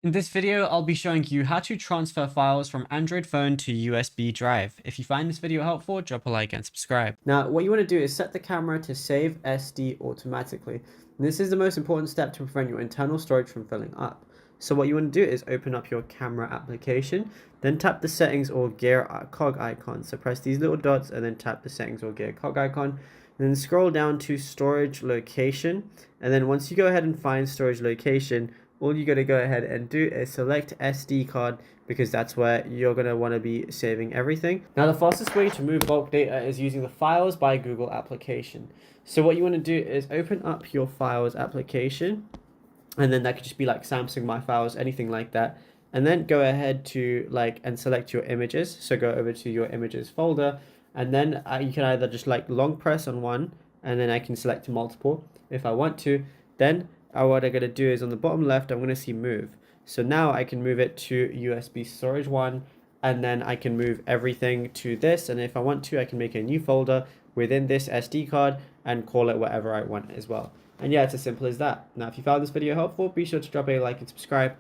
In this video, I'll be showing you how to transfer files from Android phone to USB drive. If you find this video helpful, drop a like and subscribe. Now, what you want to do is set the camera to save SD automatically. And this is the most important step to prevent your internal storage from filling up. So what you want to do is open up your camera application, then tap the settings or gear cog icon. So press these little dots and then tap the settings or gear cog icon. And then scroll down to storage location. And then once you go ahead and find storage location, all you got to go ahead and do is select SD card because that's where you're going to want to be saving everything. Now, the fastest way to move bulk data is using the Files by Google application. So what you want to do is open up your Files application, and then that could just be like Samsung My Files, anything like that. And then go ahead to and select your images. So go over to your images folder, and then you can either just long press on one, and then I can select multiple if I want to. Then what I'm going to do is on the bottom left, I'm going to see move. So now I can move it to USB storage 1, and then I can move everything to this. And if I want to, I can make a new folder within this SD card and call it whatever I want as well. And yeah, it's as simple as that. Now, if you found this video helpful, be sure to drop a like and subscribe.